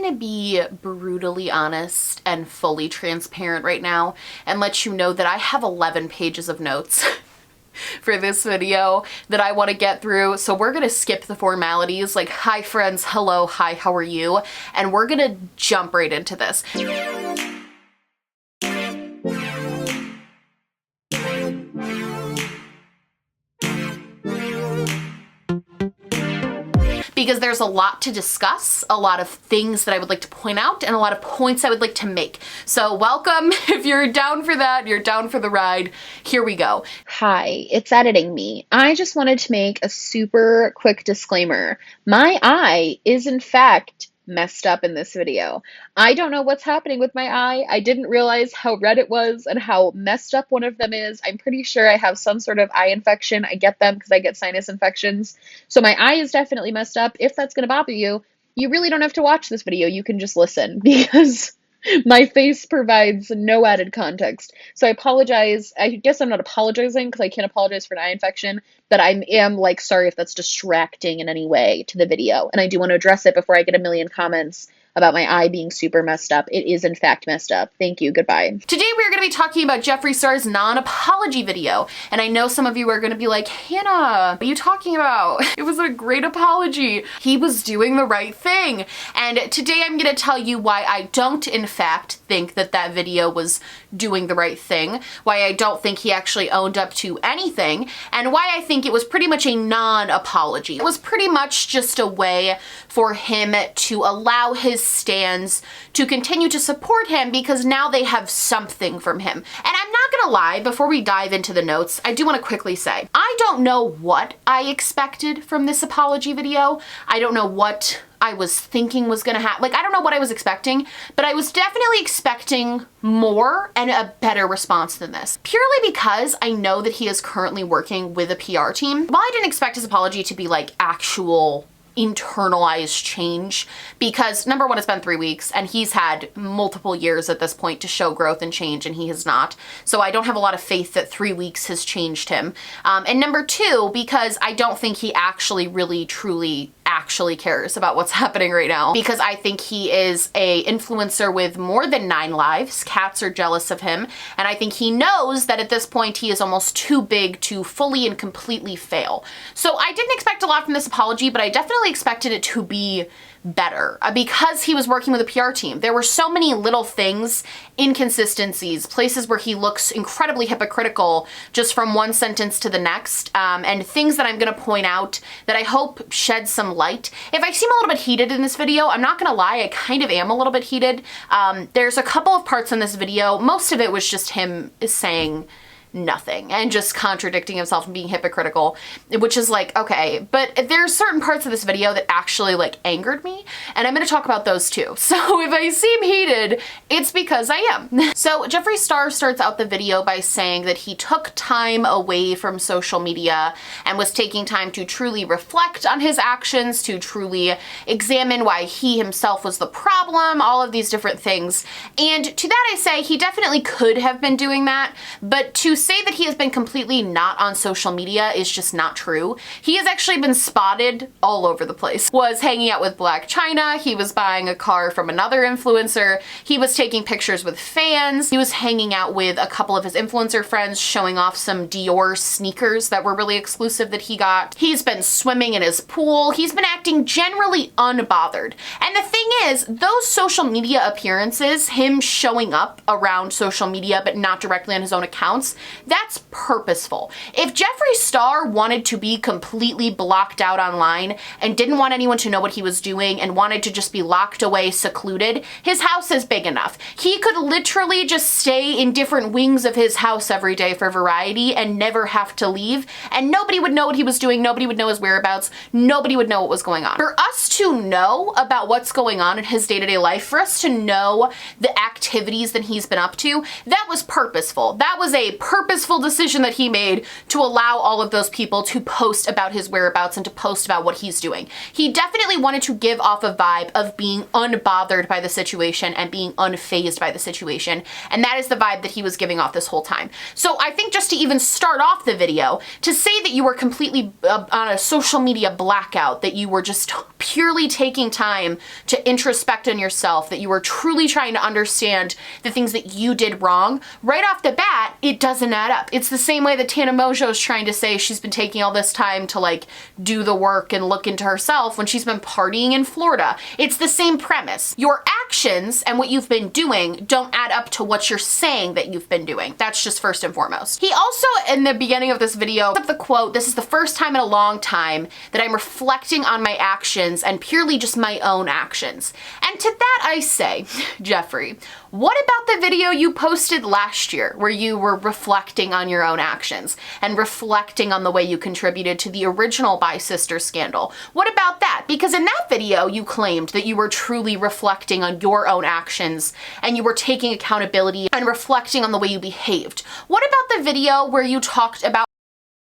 gonna be brutally honest and fully transparent right now and let you know that I have 11 pages of notes for this video that I want to get through. So we're gonna skip the formalities like, hi friends, hello, hi, how are you? And we're gonna jump right into this. Because there's a lot to discuss, a lot of things that I would like to point out, and a lot of points I would like to make. So welcome. If you're down for that, you're down for the ride, here we go. Hi, it's editing me. I just wanted to make a super quick disclaimer. My eye is in fact messed up in this video. I don't know what's happening with my eye. I didn't realize how red it was and how messed up one of them is. I'm pretty sure I have some sort of eye infection. I get them because I get sinus infections. So my eye is definitely messed up. If that's going to bother you, you really don't have to watch this video. You can just listen because my face provides no added context. So I apologize. I guess I'm not apologizing because I can't apologize for an eye infection, but I am like sorry if that's distracting in any way to the video. And I do want to address it before I get a million comments about my eye being super messed up. It is in fact messed up. Thank you. Goodbye. Today we're going to be talking about Jeffree Star's non-apology video. And I know some of you are going to be like, Hannah, what are you talking about? It was a great apology. He was doing the right thing. And today I'm going to tell you why I don't in fact think that that video was doing the right thing, why I don't think he actually owned up to anything, and why I think it was pretty much a non-apology. It was pretty much just a way for him to allow his stans to continue to support him because now they have something from him. And I'm not gonna lie, before we dive into the notes, I do want to quickly say, I don't know what I expected from this apology video. I don't know what I was thinking was gonna happen. Like, I don't know what I was expecting, but I was definitely expecting more and a better response than this. Purely because I know that he is currently working with a PR team. While I didn't expect his apology to be like actual internalized change, because number one, it's been 3 weeks and he's had multiple years at this point to show growth and change, and he has not. So I don't have a lot of faith that 3 weeks has changed him. And number two, because I don't think he actually really truly actually cares about what's happening right now, because I think he is a influencer with more than 9 lives. Cats are jealous of him, and I think he knows that at this point he is almost too big to fully and completely fail. So I didn't expect a lot from this apology, but I definitely expected it to be better because he was working with a PR team. There were so many little things, inconsistencies, places where he looks incredibly hypocritical just from one sentence to the next, and things that I'm gonna point out that I hope shed some light. If I seem a little bit heated in this video, I'm not gonna lie, I kind of am a little bit heated. There's a couple of parts in this video, most of it was just him saying nothing and just contradicting himself and being hypocritical, which is like, okay, but there's certain parts of this video that actually like angered me, and I'm gonna talk about those too. So if I seem heated, it's because I am. So Jeffree Star starts out the video by saying that he took time away from social media and was taking time to truly reflect on his actions, to truly examine why he himself was the problem, all of these different things. And to that I say, he definitely could have been doing that, but to say that he has been completely not on social media is just not true. He has actually been spotted all over the place. Was hanging out with Black China, he was buying a car from another influencer, he was taking pictures with fans, he was hanging out with a couple of his influencer friends showing off some Dior sneakers that were really exclusive that he got. He's been swimming in his pool, he's been acting generally unbothered. And the thing is, those social media appearances, him showing up around social media but not directly on his own accounts, that's purposeful. If Jeffree Star wanted to be completely blocked out online and didn't want anyone to know what he was doing and wanted to just be locked away, secluded, his house is big enough. He could literally just stay in different wings of his house every day for variety and never have to leave, and nobody would know what he was doing, nobody would know his whereabouts, nobody would know what was going on. For us to know about what's going on in his day-to-day life, for us to know the activities that he's been up to, that was purposeful. That was a purposeful purposeful decision that he made to allow all of those people to post about his whereabouts and to post about what he's doing. He definitely wanted to give off a vibe of being unbothered by the situation and being unfazed by the situation. And that is the vibe that he was giving off this whole time. So I think just to even start off the video, to say that you were completely on a social media blackout, that you were just purely taking time to introspect on yourself, that you were truly trying to understand the things that you did wrong, right off the bat, it doesn't add up. It's the same way that Tana Mojo is trying to say she's been taking all this time to like do the work and look into herself when she's been partying in Florida. It's the same premise. Your actions and what you've been doing don't add up to what you're saying that you've been doing. That's just first and foremost. He also, in the beginning of this video, put the quote, "This is the first time in a long time that I'm reflecting on my actions and purely just my own actions." And to that I say, Jeffree, what about the video you posted last year where you were reflecting on your own actions and reflecting on the way you contributed to the original Bi Sister scandal? What about that? Because in that video you claimed that you were truly reflecting on your own actions and you were taking accountability and reflecting on the way you behaved. What about the video where you talked about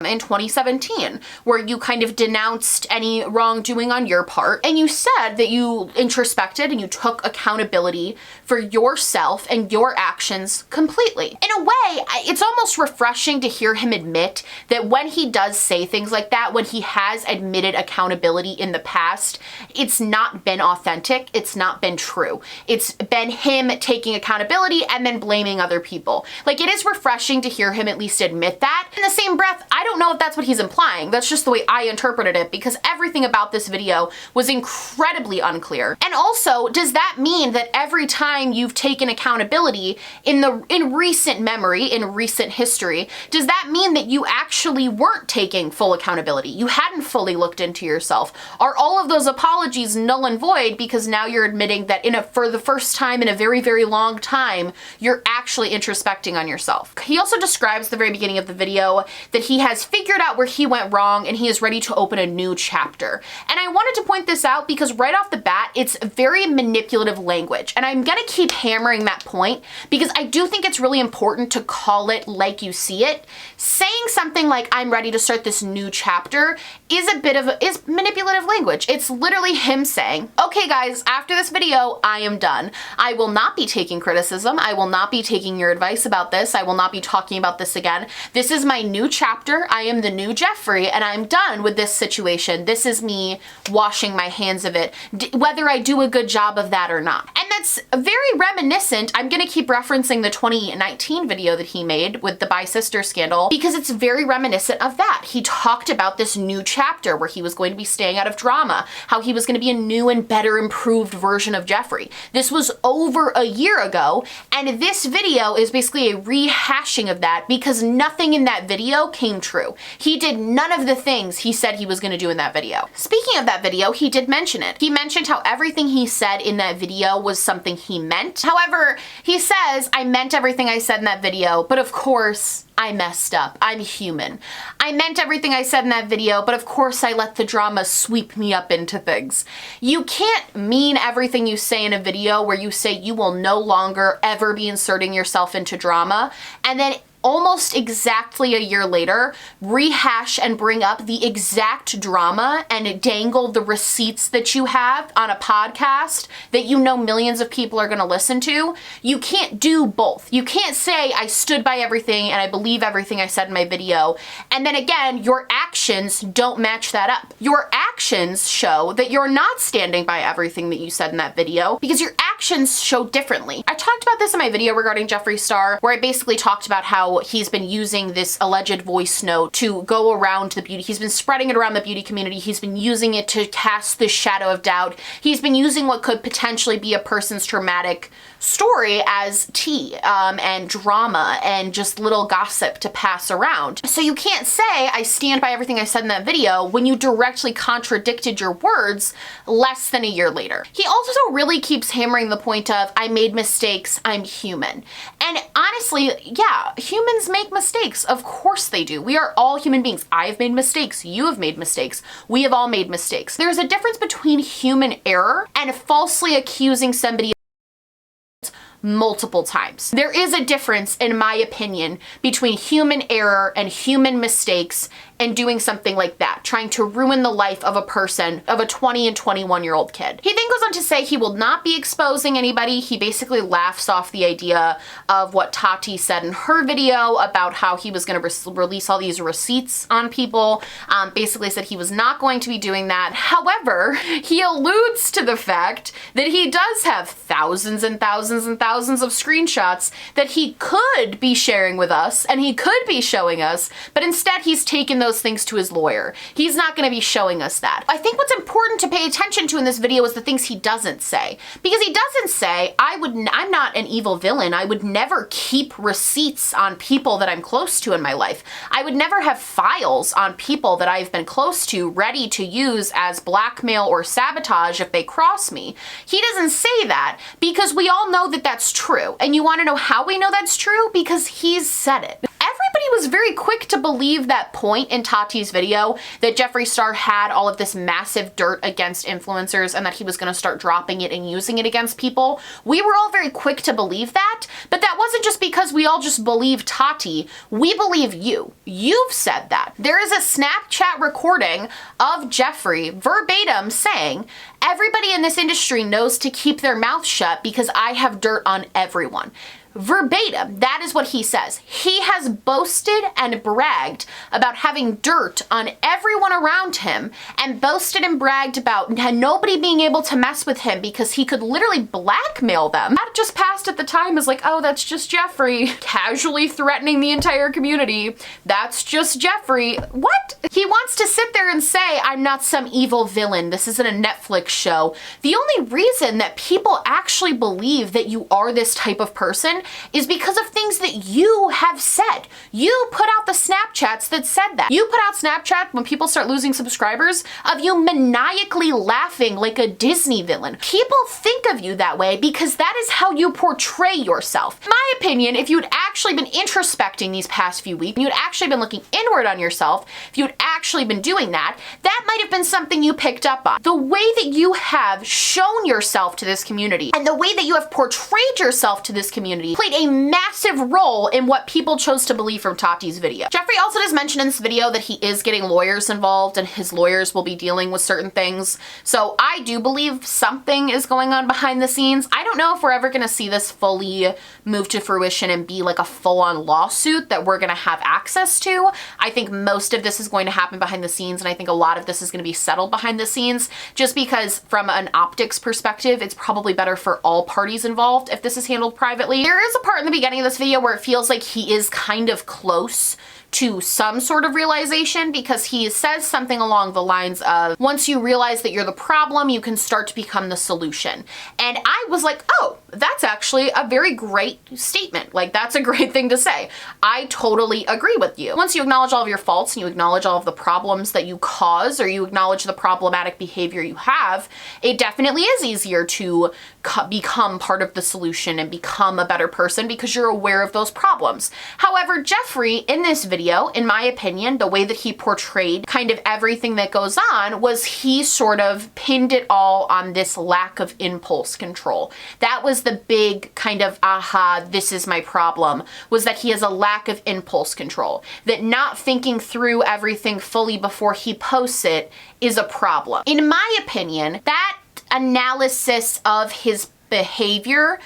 in 2017, where you kind of denounced any wrongdoing on your part, and you said that you introspected and you took accountability for yourself and your actions completely? In a way, it's almost refreshing to hear him admit that when he does say things like that, when he has admitted accountability in the past, it's not been authentic, it's not been true. It's been him taking accountability and then blaming other people. Like, it is refreshing to hear him at least admit that. In the same breath, I don't know if that's what he's implying. That's just the way I interpreted it, because everything about this video was incredibly unclear. And also, does that mean that every time you've taken accountability in recent memory, in recent history, does that mean that you actually weren't taking full accountability? You hadn't fully looked into yourself? Are all of those apologies null and void because now you're admitting that for the first time in a very, very long time, you're actually introspecting on yourself? He also describes the very beginning of the video that he has figured out where he went wrong and he is ready to open a new chapter. And I wanted to point this out because right off the bat, it's very manipulative language. And I'm gonna keep hammering that point because I do think it's really important to call it like you see it. Saying something like, "I'm ready to start this new chapter," is manipulative language. It's literally him saying, "Okay guys, after this video, I am done. I will not be taking criticism. I will not be taking your advice about this. I will not be talking about this again. This is my new chapter. I am the new Jeffree and I'm done with this situation. This is me washing my hands of it, whether I do a good job of that or not." And that's very reminiscent. I'm gonna keep referencing the 2019 video that he made with the Bi Sister scandal because it's very reminiscent of that. He talked about this new chapter where he was going to be staying out of drama, how he was going to be a new and better improved version of Jeffree. This was over a year ago, and this video is basically a rehashing of that because nothing in that video came true. He did none of the things he said he was going to do in that video. Speaking of that video, he did mention it. He mentioned how everything he said in that video was something he meant. However, he says, "I meant everything I said in that video, but of course, I messed up. I'm human. I meant everything I said in that video, but of course I let the drama sweep me up into things." You can't mean everything you say in a video where you say you will no longer ever be inserting yourself into drama, and then almost exactly a year later, rehash and bring up the exact drama and dangle the receipts that you have on a podcast that you know millions of people are going to listen to. You can't do both. You can't say, "I stood by everything and I believe everything I said in my video," and then again, your actions don't match that up. Your actions show that you're not standing by everything that you said in that video because your actions show differently. I talked about this in my video regarding Jeffree Star, where I basically talked about how he's been using this alleged voice note to go around the beauty. He's been spreading it around the beauty community. He's been using it to cast this shadow of doubt. He's been using what could potentially be a person's traumatic story as tea and drama and just little gossip to pass around. So you can't say, "I stand by everything I said in that video," when you directly contradicted your words less than a year later. He also really keeps hammering the point of, "I made mistakes, I'm human." And honestly, yeah, humans make mistakes. Of course they do. We are all human beings. I've made mistakes. You have made mistakes. We have all made mistakes. There's a difference between human error and falsely accusing somebody multiple times. There is a difference, in my opinion, between human error and human mistakes and doing something like that, trying to ruin the life of a person, of a 20 and 21-year-old kid. He then goes on to say he will not be exposing anybody. He basically laughs off the idea of what Tati said in her video about how he was going to release all these receipts on people. Basically said he was not going to be doing that. However, he alludes to the fact that he does have thousands and thousands and thousands of screenshots that he could be sharing with us and he could be showing us, but instead he's taken those things to his lawyer. He's not going to be showing us that. I think what's important to pay attention to in this video is the things he doesn't say. Because he doesn't say, I'm not an evil villain. I would never keep receipts on people that I'm close to in my life. I would never have files on people that I've been close to ready to use as blackmail or sabotage if they cross me. He doesn't say that because we all know that that's true. And you want to know how we know that's true? Because he's said it. Everybody was very quick to believe that point in Tati's video that Jeffree Star had all of this massive dirt against influencers and that he was going to start dropping it and using it against people. We were all very quick to believe that, but that wasn't just because we all just believe Tati. We believe you. You've said that. There is a Snapchat recording of Jeffree verbatim saying, "Everybody in this industry knows to keep their mouth shut because I have dirt on everyone." Verbatim, that is what he says. He has boasted and bragged about having dirt on everyone around him and boasted and bragged about nobody being able to mess with him because he could literally blackmail them. That just passed at the time as like, oh, that's just Jeffree casually threatening the entire community. That's just Jeffree. What? He wants to sit there and say, I'm not some evil villain. This isn't a Netflix show. The only reason that people actually believe that you are this type of person is because of things that you have said. You put out the Snapchats that said that. You put out Snapchat when people start losing subscribers of you maniacally laughing like a Disney villain. People think of you that way because that is how you portray yourself. In my opinion, if you'd actually been introspecting these past few weeks, you'd actually been looking inward on yourself, if you'd actually been doing that, that might have been something you picked up on. The way that you have shown yourself to this community and the way that you have portrayed yourself to this community played a massive role in what people chose to believe from Tati's video. Jeffree also does mention in this video that he is getting lawyers involved and his lawyers will be dealing with certain things. So I do believe something is going on behind the scenes. I don't know if we're ever going to see this fully move to fruition and be like a full-on lawsuit that we're going to have access to. I think most of this is going to happen behind the scenes and I think a lot of this is going to be settled behind the scenes just because from an optics perspective, it's probably better for all parties involved if this is handled privately. There is a part in the beginning of this video where it feels like he is kind of close to some sort of realization because he says something along the lines of, once you realize that you're the problem, you can start to become the solution. And I was like, oh, that's actually a very great statement. Like, that's a great thing to say. I totally agree with you. Once you acknowledge all of your faults and you acknowledge all of the problems that you cause or you acknowledge the problematic behavior you have, it definitely is easier to become part of the solution and become a better person because you're aware of those problems. However, Jeffree in this video, in my opinion, the way that he portrayed kind of everything that goes on was he sort of pinned it all on this lack of impulse control. That was the big kind of aha, this is my problem, was that he has a lack of impulse control. That not thinking through everything fully before he posts it is a problem. In my opinion, that analysis of his behavior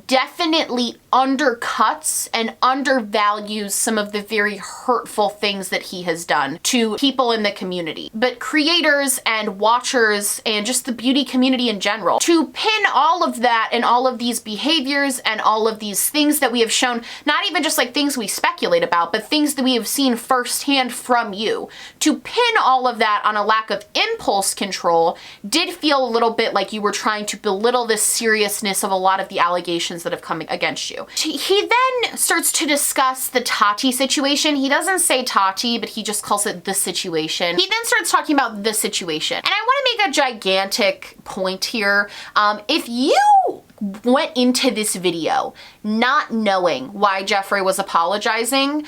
definitely undercuts and undervalues some of the very hurtful things that he has done to people in the community, but creators and watchers and just the beauty community in general. To pin all of that and all of these behaviors and all of these things that we have shown, not even just like things we speculate about, but things that we have seen firsthand from you, to pin all of that on a lack of impulse control did feel a little bit like you were trying to belittle the seriousness of a lot of the allegations that have come against you. He then starts to discuss the Tati situation. He doesn't say Tati, but he just calls it the situation. He then starts talking about the situation. And I want to make a gigantic point here. If you went into this video not knowing why Jeffree was apologizing,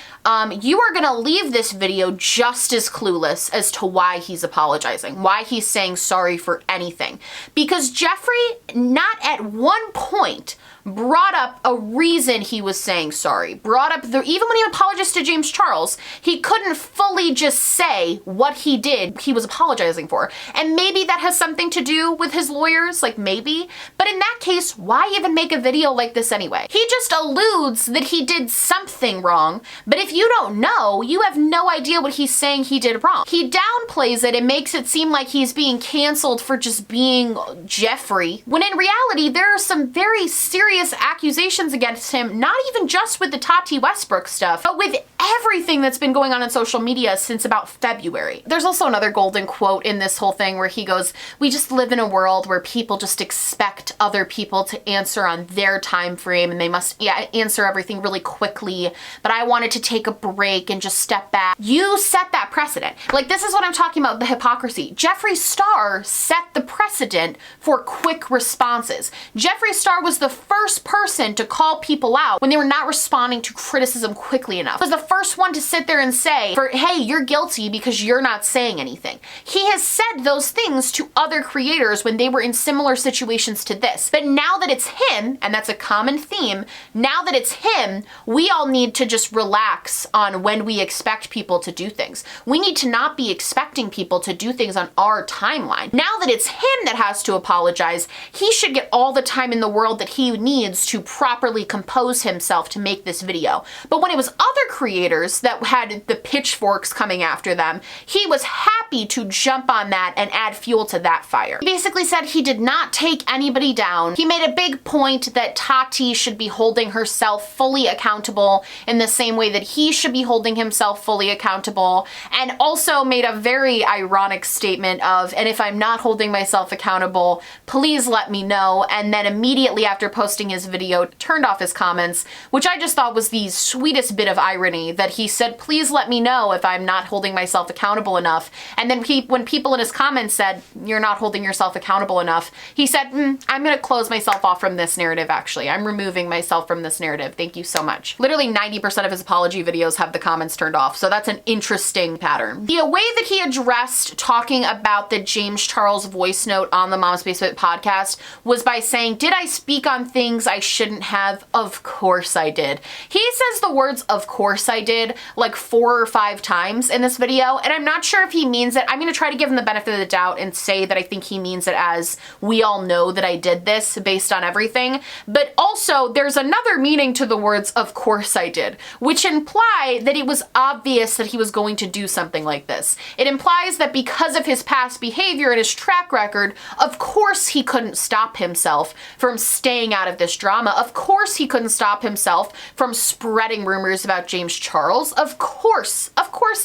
you are gonna leave this video just as clueless as to why he's apologizing, why he's saying sorry for anything. Because Jeffree not at one point brought up a reason he was saying sorry, brought up even when he apologized to James Charles, he couldn't fully just say what he did he was apologizing for. And maybe that has something to do with his lawyers, like maybe, but in that case, why even make a video like this anyway? He just alludes that he did something wrong, but if you don't know, you have no idea what he's saying he did wrong. He downplays it and makes it seem like he's being canceled for just being Jeffree, when in reality, there are some very serious accusations against him, not even just with the Tati Westbrook stuff, but with everything that's been going on in social media since about February. There's also another golden quote in this whole thing where he goes, "We just live in a world where people just expect other people to answer on their time frame and they must answer everything really quickly, but I wanted to take a break and just step back." You set that precedent. Like, this is what I'm talking about, the hypocrisy. Jeffree Star set the precedent for quick responses. Jeffree Star was the first person to call people out when they were not responding to criticism quickly enough. Was the first one to sit there and say, hey, you're guilty because you're not saying anything. He has said those things to other creators when they were in similar situations to this. But now that it's him, and that's a common theme, now that it's him, we all need to just relax on when we expect people to do things. We need to not be expecting people to do things on our timeline. Now that it's him that has to apologize, he should get all the time in the world that he needs to properly compose himself to make this video. But when it was other creators that had the pitchforks coming after them, he was happy to jump on that and add fuel to that fire. He basically said he did not take anybody down. He made a big point that Tati should be holding herself fully accountable in the same way that he should be holding himself fully accountable, and also made a very ironic statement of, and if I'm not holding myself accountable, please let me know. And then immediately after posting his video, turned off his comments, which I just thought was the sweetest bit of irony, that he said, please let me know if I'm not holding myself accountable enough. And then when people in his comments said, you're not holding yourself accountable enough, he said, I'm gonna close myself off from this narrative, actually. I'm removing myself from this narrative. Thank you so much. Literally 90% of his apology videos have the comments turned off, so that's an interesting pattern. The way that he addressed talking about the James Charles voice note on the Mom's Basement podcast was by saying, did I speak on things I shouldn't have? Of course I did. He says the words, of course I did, like 4 or 5 times in this video, and I'm not sure if he means it. I'm gonna try to give him the benefit of the doubt and say that I think he means it as, we all know that I did this based on everything. But also, there's another meaning to the words, of course I did, which imply that it was obvious that he was going to do something like this. It implies that because of his past behavior and his track record, of course he couldn't stop himself from staying out of this drama. Of course he couldn't stop himself from spreading rumors about James Charles. Of course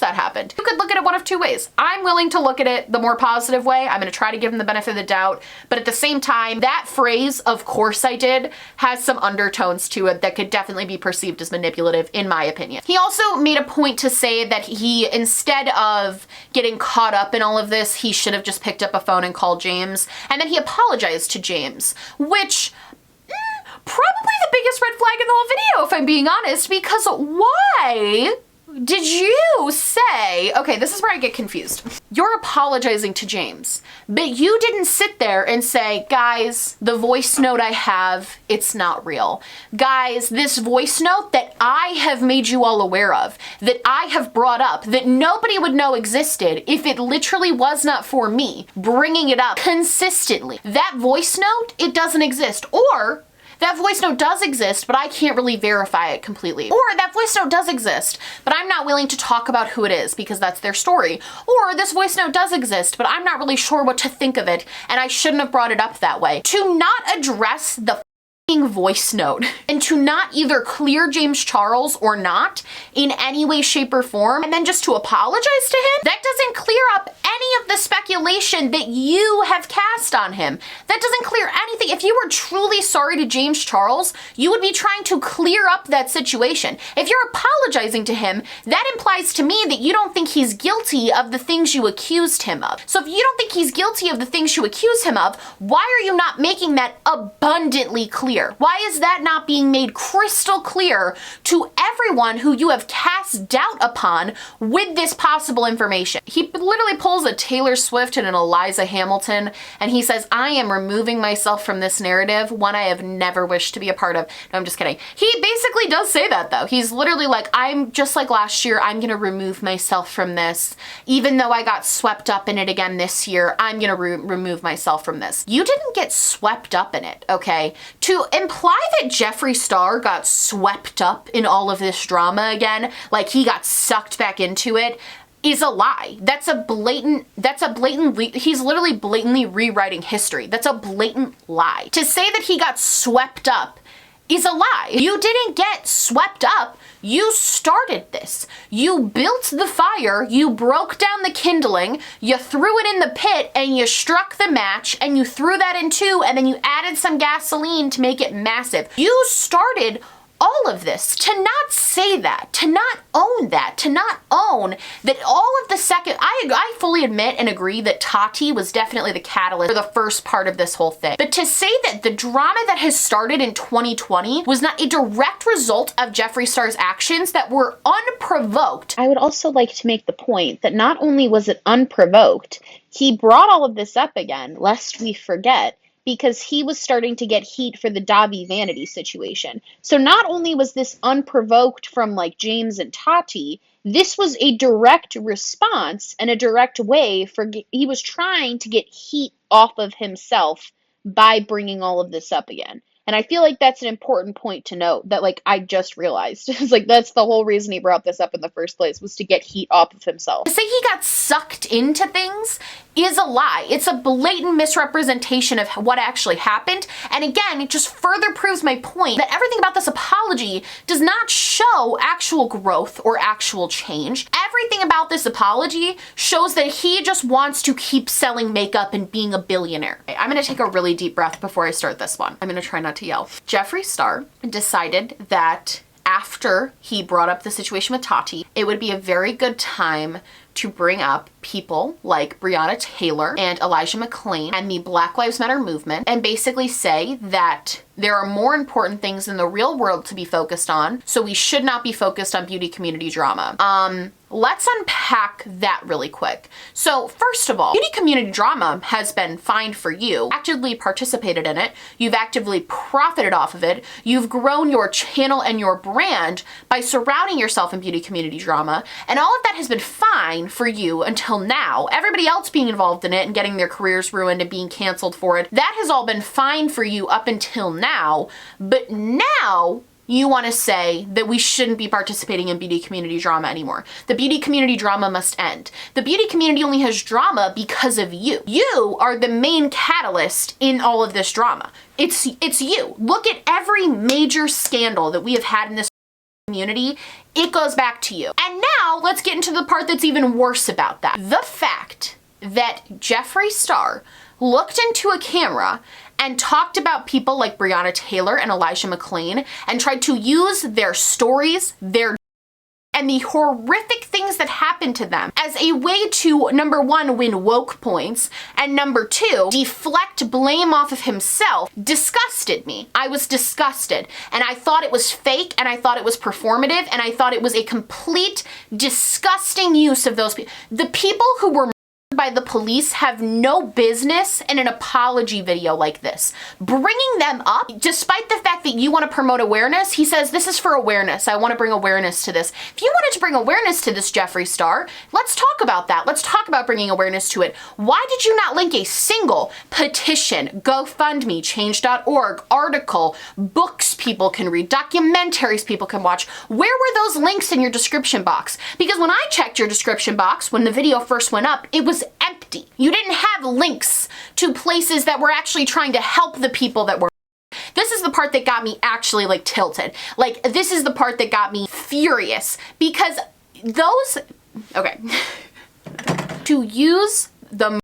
that happened. You could look at it one of 2 ways. I'm willing to look at it the more positive way. I'm gonna try to give him the benefit of the doubt, but at the same time, that phrase, of course I did, has some undertones to it that could definitely be perceived as manipulative, in my opinion. He also made a point to say that he, instead of getting caught up in all of this, he should have just picked up a phone and called James, and then he apologized to James, which probably the biggest red flag in the whole video, if I'm being honest, because why did you say, okay, this is where I get confused. You're apologizing to James, but you didn't sit there and say, guys, the voice note I have, it's not real. Guys, this voice note that I have made you all aware of, that I have brought up, that nobody would know existed if it literally was not for me bringing it up consistently. That voice note, it doesn't exist. Or that voice note does exist, but I can't really verify it completely. Or that voice note does exist, but I'm not willing to talk about who it is because that's their story. Or this voice note does exist, but I'm not really sure what to think of it, and I shouldn't have brought it up that way. To not address the voice note and to not either clear James Charles or not in any way, shape, or form, and then just to apologize to him, that doesn't clear up any of the speculation that you have cast on him. That doesn't clear anything. If you were truly sorry to James Charles, you would be trying to clear up that situation. If you're apologizing to him, that implies to me that you don't think he's guilty of the things you accused him of. So if you don't think he's guilty of the things you accuse him of, why are you not making that abundantly clear? Why is that not being made crystal clear to everyone who you have cast doubt upon with this possible information? He literally pulls a Taylor Swift and an Eliza Hamilton, and he says, I am removing myself from this narrative, one I have never wished to be a part of. No, I'm just kidding. He basically does say that, though. He's literally like, I'm just like last year, I'm gonna remove myself from this. Even though I got swept up in it again this year, I'm gonna remove myself from this. You didn't get swept up in it, okay? To imply that Jeffree Star got swept up in all of this drama again, like he got sucked back into it, is a lie. He's literally blatantly rewriting history. That's a blatant lie. To say that he got swept up is a lie. You didn't get swept up. You started this. You built the fire, you broke down the kindling, you threw it in the pit, and you struck the match, and you threw that in too, and then you added some gasoline to make it massive. You started all of this. To not say that, to not own that, to not own that all of the second, I fully admit and agree that Tati was definitely the catalyst for the first part of this whole thing. But to say that the drama that has started in 2020 was not a direct result of Jeffree Star's actions that were unprovoked. I would also like to make the point that not only was it unprovoked, he brought all of this up again, lest we forget, because he was starting to get heat for the Davi Vanity situation. So not only was this unprovoked from like James and Tati, this was a direct response and a direct way for, he was trying to get heat off of himself by bringing all of this up again. And I feel like that's an important point to note that like I just realized. It's like that's the whole reason he brought this up in the first place, was to get heat off of himself. To say he got sucked into things is a lie. It's a blatant misrepresentation of what actually happened. And again, it just further proves my point that everything about this apology does not show actual growth or actual change. Everything about this apology shows that he just wants to keep selling makeup and being a billionaire. I'm gonna take a really deep breath before I start this one. I'm gonna try not to yell. Jeffree Star decided that after he brought up the situation with Tati, it would be a very good time to bring up people like Breonna Taylor and Elijah McClain and the Black Lives Matter movement and basically say that there are more important things in the real world to be focused on, so we should not be focused on beauty community drama. Let's unpack that really quick. So first of all, beauty community drama has been fine for you. Actively participated in it. You've actively profited off of it. You've grown your channel and your brand by surrounding yourself in beauty community drama. And all of that has been fine for you until now. Everybody else being involved in it and getting their careers ruined and being canceled for it, that has all been fine for you up until now. But now you want to say that we shouldn't be participating in beauty community drama anymore. The beauty community drama must end. The beauty community only has drama because of you. You are the main catalyst in all of this drama. It's you. Look at every major scandal that we have had in this community. It goes back to you. And now let's get into the part that's even worse about that. The fact that Jeffree Star looked into a camera and talked about people like Breonna Taylor and Elijah McClain and tried to use their stories, and the horrific things that happened to them as a way to, number one, win woke points, and number two, deflect blame off of himself, disgusted me. I was disgusted, and I thought it was fake, and I thought it was performative, and I thought it was a complete disgusting use of those people. The people who were by the police have no business in an apology video like this. Bringing them up, despite the fact that you want to promote awareness, he says, this is for awareness. I want to bring awareness to this. If you wanted to bring awareness to this, Jeffree Star, let's talk about that. Let's talk about bringing awareness to it. Why did you not link a single petition, GoFundMe, change.org, article, books people can read, documentaries people can watch? Where were those links in your description box? Because when I checked your description box, when the video first went up, it was empty. You didn't have links to places that were actually trying to help the people that were. This is the part that got me actually like tilted. Like, this is the part that got me furious because those, okay, to use the murder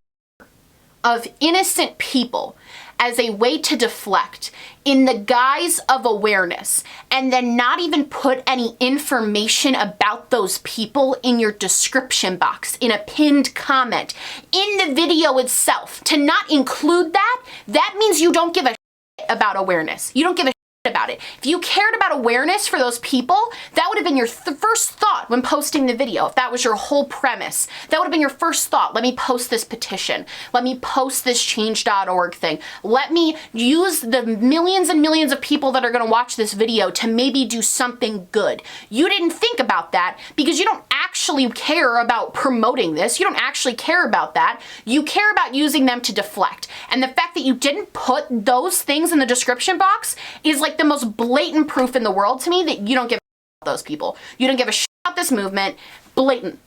of innocent people as a way to deflect in the guise of awareness and then not even put any information about those people in your description box, in a pinned comment, in the video itself, to not include that, that means you don't give a shit about awareness. You don't give a shit about it. If you cared about awareness for those people, that would have been your first thought when posting the video. If that was your whole premise, that would have been your first thought. Let me post this petition. Let me post this change.org thing. Let me use the millions and millions of people that are going to watch this video to maybe do something good. You didn't think about that because you don't actually care about promoting this. You don't actually care about that. You care about using them to deflect. And the fact that you didn't put those things in the description box is like the most blatant proof in the world to me that you don't give a shit about those people. You don't give a shit about this movement. Blatant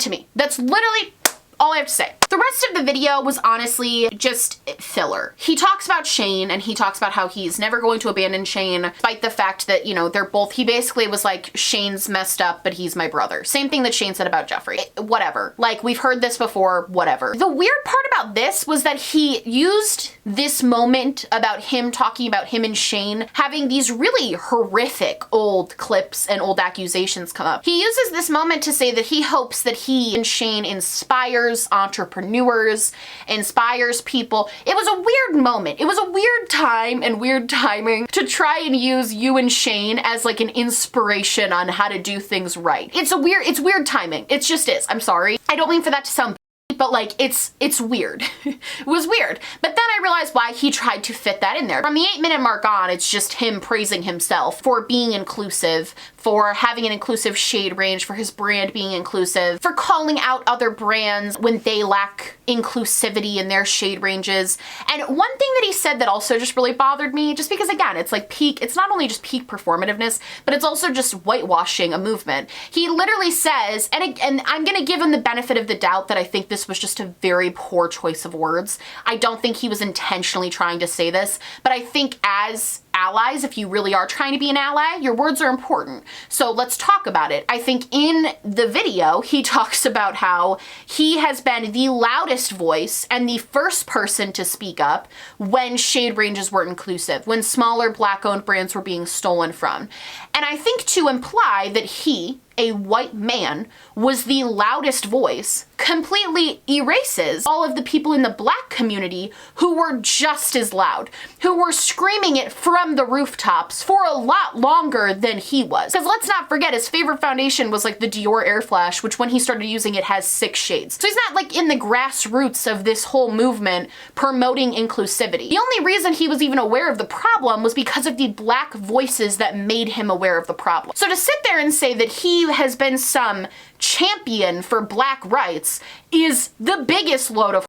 to me. That's literally all I have to say. The rest of the video was honestly just filler. He talks about Shane and he talks about how he's never going to abandon Shane, despite the fact that, you know, they're both, he basically was like, Shane's messed up, but he's my brother. Same thing that Shane said about Jeffree. Whatever. Like, we've heard this before, whatever. The weird part about this was that he used this moment about him talking about him and Shane having these really horrific old clips and old accusations come up. He uses this moment to say that he hopes that he and Shane inspires entrepreneurs, inspires people. It was a weird moment. It was a weird time and weird timing to try and use you and Shane as like an inspiration on how to do things right. It's weird timing. It just is. I'm sorry. I don't mean for that to sound but like, it's weird. It was weird. But then I realized why he tried to fit that in there. From the 8-minute mark on, it's just him praising himself for being inclusive, for having an inclusive shade range, for his brand being inclusive, for calling out other brands when they lack inclusivity in their shade ranges. And one thing that he said that also just really bothered me, just because again, it's like peak, it's not only just peak performativeness, but it's also just whitewashing a movement. He literally says, and I'm gonna give him the benefit of the doubt that I think this was just a very poor choice of words. I don't think he was intentionally trying to say this, but I think as allies, if you really are trying to be an ally, your words are important. So let's talk about it. I think in the video, he talks about how he has been the loudest voice and the first person to speak up when shade ranges were inclusive, when smaller Black-owned brands were being stolen from. And I think to imply that he, a white man, was the loudest voice completely erases all of the people in the Black community who were just as loud, who were screaming it from the rooftops for a lot longer than he was. Because let's not forget, his favorite foundation was like the Dior Air Flash, which when he started using it has 6 shades. So he's not like in the grassroots of this whole movement promoting inclusivity. The only reason he was even aware of the problem was because of the Black voices that made him aware of the problem. So to sit there and say that he has been some champion for Black rights is the biggest load of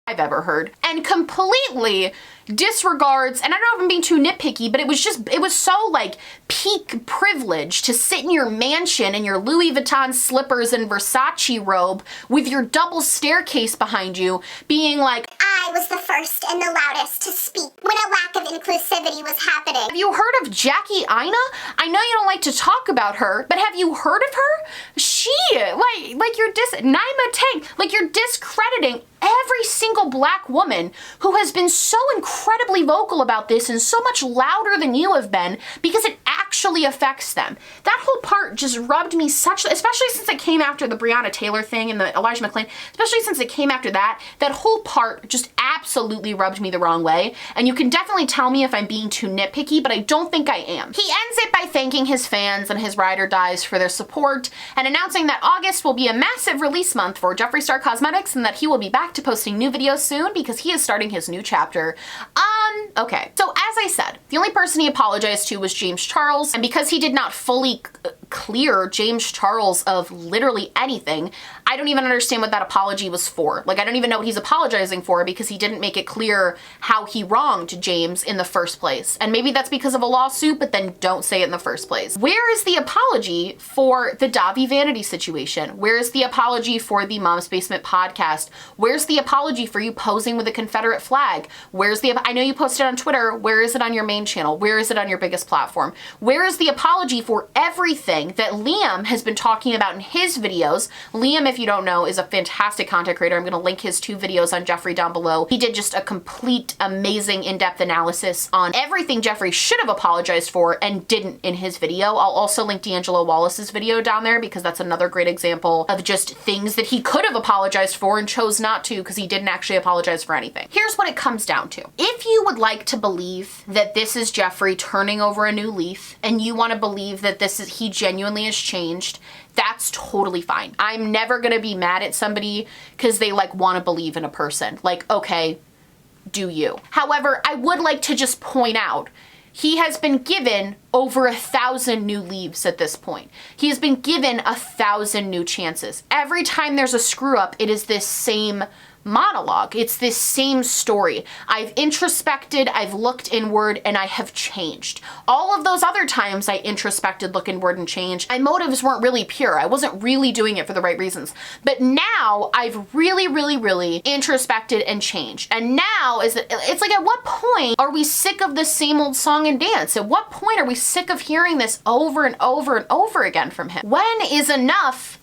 I've ever heard, and completely disregards, and I don't know if I'm being too nitpicky, but it was so like peak privilege to sit in your mansion in your Louis Vuitton slippers and Versace robe with your double staircase behind you being like, I was the first and the loudest to speak when a lack of inclusivity was happening. Have you heard of Jackie Aina? I know you don't like to talk about her, but have you heard of her? She, like you're Naima Tang, like you're discrediting every single Black woman who has been so incredibly vocal about this and so much louder than you have been because it actually affects them. That whole part just rubbed me especially since it came after the Breonna Taylor thing and the Elijah McClain, especially since it came after that whole part just absolutely rubbed me the wrong way. And you can definitely tell me if I'm being too nitpicky, but I don't think I am. He ends it by thanking his fans and his ride or dies for their support and announcing that August will be a massive release month for Jeffree Star Cosmetics and that he will be back to posting new videos soon because he is starting his new chapter. Okay. So as I said, the only person he apologized to was James Charles, and because he did not fully clear James Charles of literally anything, I don't even understand what that apology was for. Like, I don't even know what he's apologizing for because he didn't make it clear how he wronged James in the first place. And maybe that's because of a lawsuit, but then don't say it in the first place. Where is the apology for the Davi Vanity situation? Where is the apology for the Mom's Basement podcast? Where's the apology for you posing with a Confederate flag? Where's the, I know you posted on Twitter, where is it on your main channel? Where is it on your biggest platform? Where is the apology for everything that Liam has been talking about in his videos? Liam, if you don't know, is a fantastic content creator. I'm gonna link his 2 videos on Jeffree down below. He did just a complete, amazing, in-depth analysis on everything Jeffree should have apologized for and didn't in his video. I'll also link D'Angelo Wallace's video down there because that's another great example of just things that he could have apologized for and chose not to because he didn't actually apologize for anything. Here's what it comes down to. If you would like to believe that this is Jeffree turning over a new leaf and you want to believe that this is he genuinely has changed, that's totally fine. I'm never gonna be mad at somebody because they like want to believe in a person. Like, okay, do you? However, I would like to just point out he has been given over 1,000 new leaves at this point. He has been given 1,000 new chances. Every time there's a screw up, it is this same monologue. It's this same story. I've introspected, I've looked inward, and I have changed. All of those other times I introspected, looked inward, and changed, my motives weren't really pure. I wasn't really doing it for the right reasons. But now I've really introspected and changed. And now it's like, at what point are we sick of the same old song and dance? At what point are we sick of hearing this over and over and over again from him? When is enough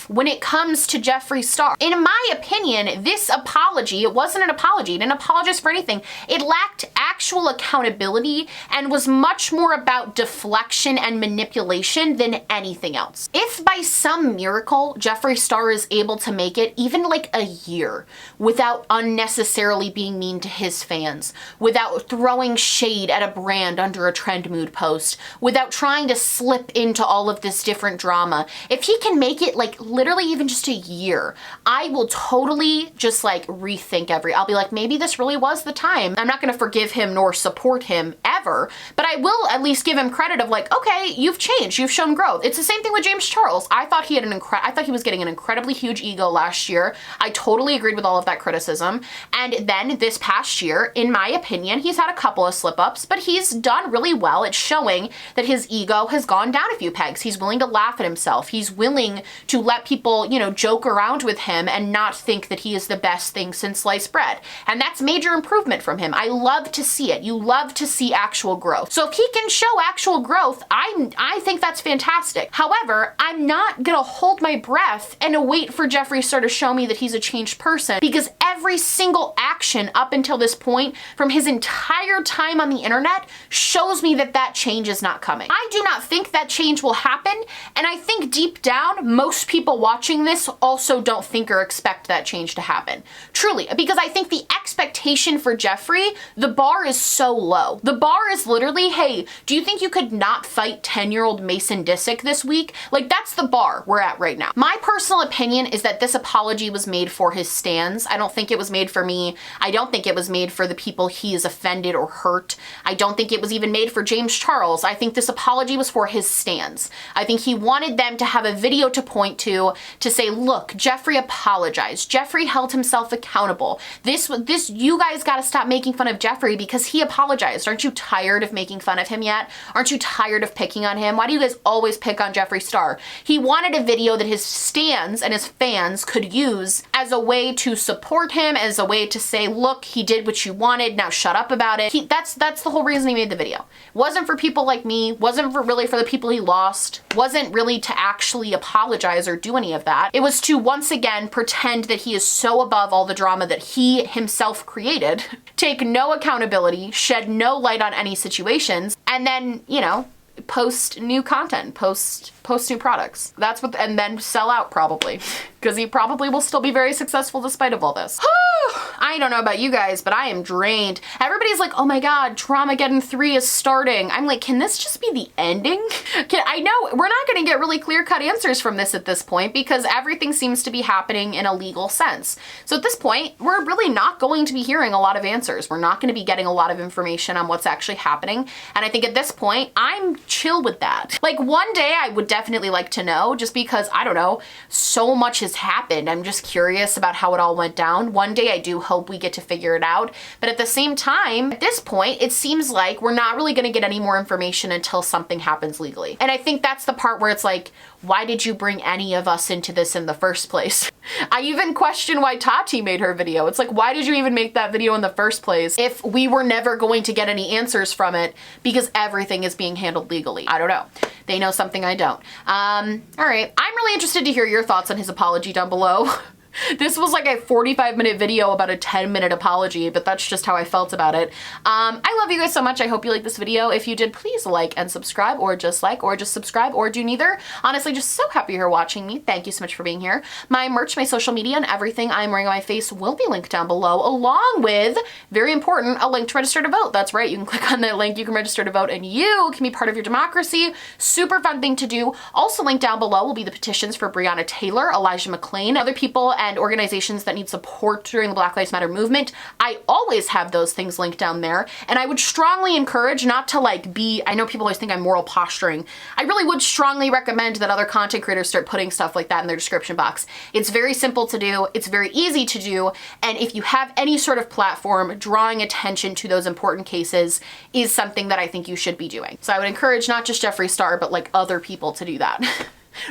when it comes to Jeffree Star? In my opinion, this apology, it wasn't an apology. It didn't apologize for anything. It lacked actual accountability and was much more about deflection and manipulation than anything else. If by some miracle Jeffree Star is able to make it even like a year without unnecessarily being mean to his fans, without throwing shade at a brand under a trend mood post, without trying to slip into all of this different drama, if he can make it like literally even just a year, I will totally just like rethink I'll be like, maybe this really was the time. I'm not gonna forgive him nor support him ever, but I will at least give him credit of like, okay, you've changed, you've shown growth. It's the same thing with James Charles. I thought he was getting an incredibly huge ego last year. I totally agreed with all of that criticism. And then this past year, in my opinion, he's had a couple of slip-ups, but he's done really well at showing that his ego has gone down a few pegs. He's willing to laugh at himself. He's willing to let people, you know, joke around with him and not think that he is the best thing since sliced bread. And that's major improvement from him. I love to see it. You love to see actual growth. So if he can show actual growth, I think that's fantastic. However, I'm not gonna hold my breath and wait for Jeffree Star to show me that he's a changed person, because every single action up until this point from his entire time on the internet shows me that that change is not coming. I do not think that change will happen, and I think deep down, most people watching this also don't think or expect that change to happen. Truly, because I think the expectation for Jeffree, the bar is so low. The bar is literally, hey, do you think you could not fight 10-year-old Mason Disick this week? Like, that's the bar we're at right now. My personal opinion is that this apology was made for his stans. I don't think it was made for me. I don't think it was made for the people he has offended or hurt. I don't think it was even made for James Charles. I think this apology was for his stans. I think he wanted them to have a video to point to say, look, Jeffree apologized. Jeffree held himself accountable. You guys gotta stop making fun of Jeffree because he apologized. Aren't you tired of making fun of him yet? Aren't you tired of picking on him? Why do you guys always pick on Jeffree Star? He wanted a video that his stans and his fans could use as a way to support him, as a way to say, look, he did what you wanted, now shut up about it. That's the whole reason he made the video. Wasn't for people like me, wasn't really for the people he lost, wasn't really to actually apologize or do any of that. It was to once again pretend that he is so above all the drama that he himself created, take no accountability, shed no light on any situations, and then, you know, post new content, post new products. And then sell out probably. because he probably will still be very successful despite of all this. I don't know about you guys, but I am drained. Everybody's like, oh my God, Dramageddon 3 is starting. I'm like, can this just be the ending? I know we're not gonna get really clear-cut answers from this at this point because everything seems to be happening in a legal sense. So at this point, we're really not going to be hearing a lot of answers. We're not gonna be getting a lot of information on what's actually happening. And I think at this point, I'm chill with that. Like one day I would definitely like to know just because, I don't know, so much has happened. I'm just curious about how it all went down. One day I do hope we get to figure it out. But at the same time, at this point, it seems like we're not really gonna get any more information until something happens legally. And I think that's the part where it's like, why did you bring any of us into this in the first place? I even question why Tati made her video. It's like, why did you even make that video in the first place if we were never going to get any answers from it because everything is being handled legally? I don't know. They know something I don't. All right, I'm really interested to hear your thoughts on his apology down below. This was like a 45-minute video about a 10-minute apology, but that's just how I felt about it. I love you guys so much. I hope you liked this video. If you did, please like and subscribe, or just subscribe, or do neither. Honestly, just so happy you're watching me. Thank you so much for being here. My merch, my social media, and everything I'm wearing on my face will be linked down below, along with, very important, a link to register to vote. That's right, you can click on that link, you can register to vote, and you can be part of your democracy. Super fun thing to do. Also linked down below will be the petitions for Breonna Taylor, Elijah McClain, other people and organizations that need support during the Black Lives Matter movement. I always have those things linked down there, and I would strongly encourage not to like be, I know people always think I'm moral posturing. I really would strongly recommend that other content creators start putting stuff like that in their description box. It's very simple to do, it's very easy to do, and if you have any sort of platform, drawing attention to those important cases is something that I think you should be doing. So I would encourage not just Jeffree Star, but like other people to do that.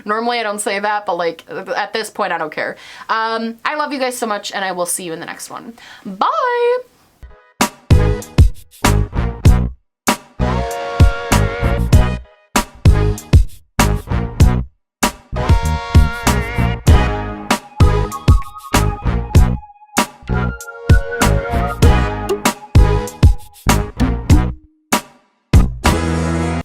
Normally I don't say that, but like at this point I don't care. I love you guys so much, and I will see you in the next one. Bye!